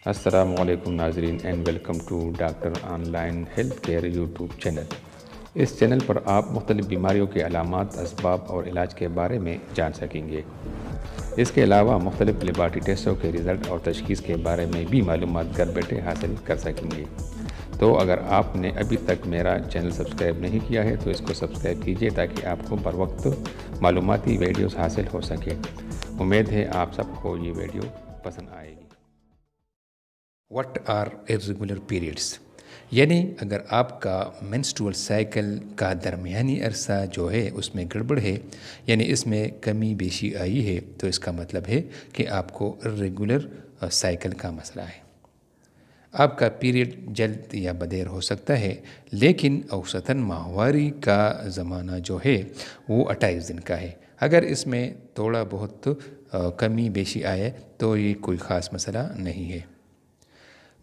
السلام علیکم ناظرین and welcome to doctor online health care YouTube channel. اس چینل پر آپ مختلف بیماریوں کے علامات، اسباب اور علاج کے بارے میں جان سکیں گے۔ اس کے علاوہ مختلف لیبارٹری ٹیسٹوں کے رزلٹ اور تشخیص کے بارے میں بھی معلومات گھر بیٹھے حاصل کر سکیں گے۔ تو اگر آپ نے ابھی تک میرا چینل سبسکرائب نہیں کیا ہے تو اس کو سبسکرائب کیجیے تاکہ آپ کو بر وقت معلوماتی ویڈیوز حاصل ہو سکے۔ امید ہے آپ سب کو یہ ویڈیو پسند آئے گی۔ What are irregular periods؟ یعنی اگر آپ کا منسٹرول سائیکل کا درمیانی عرصہ جو ہے اس میں گڑبڑ ہے، یعنی اس میں کمی بیشی آئی ہے، تو اس کا مطلب ہے کہ آپ کو irregular سائیکل کا مسئلہ ہے۔ آپ کا پیریڈ جلد یا بدیر ہو سکتا ہے، لیکن اوسطاً ماہواری کا زمانہ جو ہے وہ 28 دن کا ہے۔ اگر اس میں تھوڑا بہت کمی بیشی آئے تو یہ کوئی خاص مسئلہ نہیں ہے۔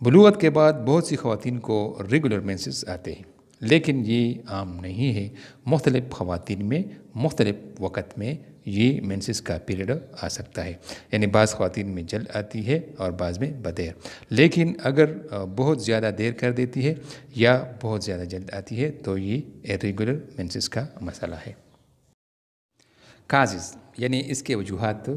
بلوغت کے بعد بہت سی خواتین کو ریگولر مینسز آتے ہیں، لیکن یہ عام نہیں ہے۔ مختلف خواتین میں مختلف وقت میں یہ مینسز کا پیریڈ آ سکتا ہے، یعنی بعض خواتین میں جلد آتی ہے اور بعض میں بدیر۔ لیکن اگر بہت زیادہ دیر کر دیتی ہے یا بہت زیادہ جلد آتی ہے تو یہ irregular مینسز کا مسئلہ ہے۔ کازز یعنی اس کے وجوہات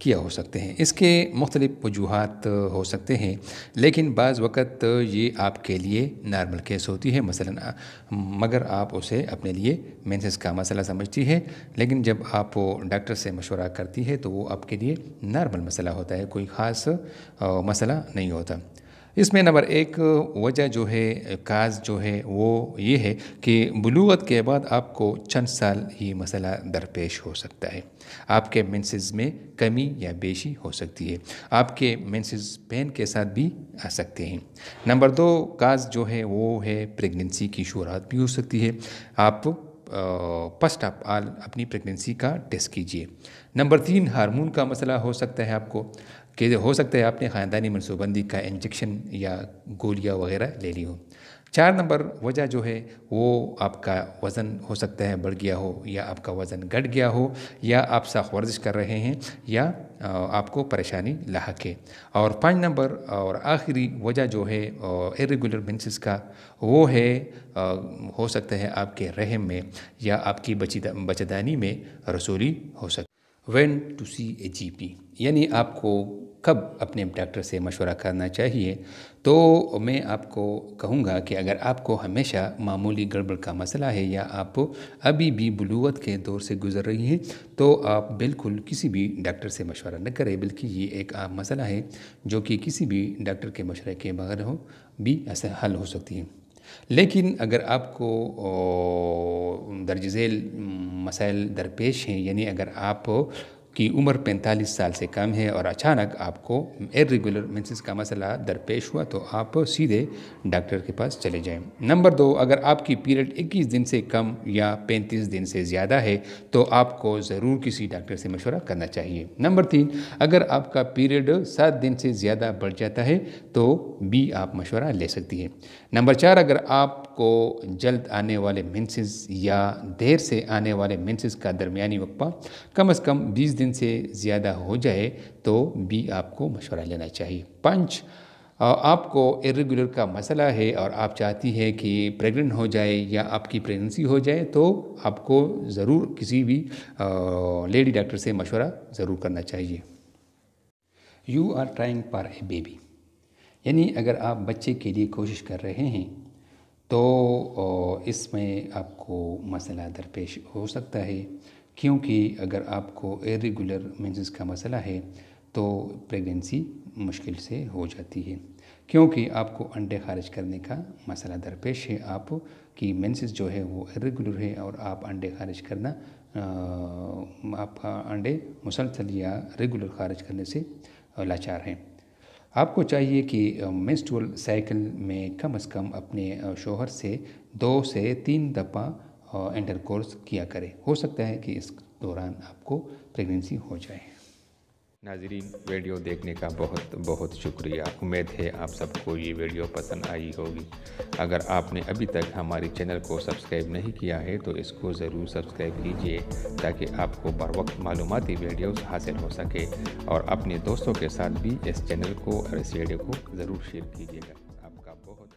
کیا ہو سکتے ہیں؟ اس کے مختلف وجوہات ہو سکتے ہیں، لیکن بعض وقت یہ آپ کے لیے نارمل کیس ہوتی ہے، مثلا مگر آپ اسے اپنے لیے مینسز کا مسئلہ سمجھتی ہے، لیکن جب آپ ڈاکٹر سے مشورہ کرتی ہے تو وہ آپ کے لیے نارمل مسئلہ ہوتا ہے، کوئی خاص مسئلہ نہیں ہوتا۔ اس میں نمبر 1 وجہ جو ہے، کاز جو ہے وہ یہ ہے کہ بلوغت کے بعد آپ کو چند سال یہ مسئلہ درپیش ہو سکتا ہے۔ آپ کے مینسز میں کمی یا بیشی ہو سکتی ہے، آپ کے مینسز پین کے ساتھ بھی آ سکتے ہیں۔ نمبر 2 کاز جو ہے وہ ہے پریگننسی کی شروعات بھی ہو سکتی ہے۔ آپ فسٹ آف آل اپنی پریگننسی کا ٹیسٹ کیجیے۔ نمبر 3 ہارمون کا مسئلہ ہو سکتا ہے آپ کو، کہ ہو سکتا ہے آپ نے خاندانی منصوبہ بندی کا انجیکشن یا گولیاں وغیرہ لے لی ہو۔ 4 نمبر وجہ جو ہے وہ آپ کا وزن ہو سکتا ہے بڑھ گیا ہو، یا آپ کا وزن گھٹ گیا ہو، یا آپ سخت ورزش کر رہے ہیں، یا آپ کو پریشانی لاحق ہے۔ اور 5 نمبر اور آخری وجہ جو ہے irregular مینسز کا، وہ ہے ہو سکتا ہے آپ کے رحم میں یا آپ کی بچہ‌دانی میں رسولی ہو سکتی ہے۔ وین ٹو سی اے جی پی یعنی آپ کو کب اپنے ڈاکٹر سے مشورہ کرنا چاہیے؟ تو میں آپ کو کہوں گا کہ اگر آپ کو ہمیشہ معمولی گڑبڑ کا مسئلہ ہے، یا آپ ابھی بھی بلوغت کے دور سے گزر رہی ہیں، تو آپ بالکل کسی بھی ڈاکٹر سے مشورہ نہ کریں، بلکہ یہ ایک عام مسئلہ ہے جو کہ کسی بھی ڈاکٹر کے مشورے کے بغیر بھی ایسا حل ہو سکتی ہے۔ لیکن اگر آپ کو درج ذیل مسائل درپیش ہیں، یعنی اگر آپ کی عمر 45 سال سے کم ہے اور اچانک آپ کو irregular مینسز کا مسئلہ درپیش ہوا، تو آپ سیدھے ڈاکٹر کے پاس چلے جائیں۔ نمبر 2 اگر آپ کی پیریڈ 21 دن سے کم یا 35 دن سے زیادہ ہے تو آپ کو ضرور کسی ڈاکٹر سے مشورہ کرنا چاہیے۔ نمبر 3 اگر آپ کا پیریڈ 7 دن سے زیادہ بڑھ جاتا ہے تو بھی آپ مشورہ لے سکتی ہیں۔ نمبر 4 اگر آپ کو جلد آنے والے مینسز یا دیر سے آنے والے مینسز کا درمیانی وقفہ کم از کم 20 دن سے زیادہ ہو جائے تو بھی آپ کو مشورہ لینا چاہیے۔ 5 آپ کو irregular کا مسئلہ ہے اور آپ چاہتی ہے کہ پریگننٹ ہو جائے یا آپ کی پریگننسی ہو جائے، تو آپ کو ضرور کسی بھی لیڈی ڈاکٹر سے مشورہ ضرور کرنا چاہیے۔ You are trying for a baby یعنی اگر آپ بچے کے لیے کوشش کر رہے ہیں تو اس میں آپ کو مسئلہ درپیش ہو سکتا ہے، کیونکہ اگر آپ کو irregular مینسز کا مسئلہ ہے تو پریگننسی مشکل سے ہو جاتی ہے، کیونکہ آپ کو انڈے خارج کرنے کا مسئلہ درپیش ہے۔ آپ کی مینسز جو ہے وہ irregular ہے اور آپ انڈے خارج کرنا، آپ انڈے مسلسل یا ریگولر خارج کرنے سے لاچار ہیں۔ آپ کو چاہیے کہ منسٹرول سائیکل میں کم از کم اپنے شوہر سے 2 سے 3 دفعہ انٹر کورس کیا کرے۔ ہو سکتا ہے کہ اس دوران آپ کو پریگننسی ہو جائے۔ ناظرین، ویڈیو دیکھنے کا بہت بہت شکریہ۔ امید ہے آپ سب کو یہ ویڈیو پسند آئی ہوگی۔ اگر آپ نے ابھی تک ہماری چینل کو سبسکرائب نہیں کیا ہے تو اس کو ضرور سبسکرائب کیجئے تاکہ آپ کو بر وقت معلوماتی ویڈیوز حاصل ہو سکے، اور اپنے دوستوں کے ساتھ بھی اس چینل کو اور اس ویڈیو کو ضرور شیئر کیجئے گا۔ آپ کا بہت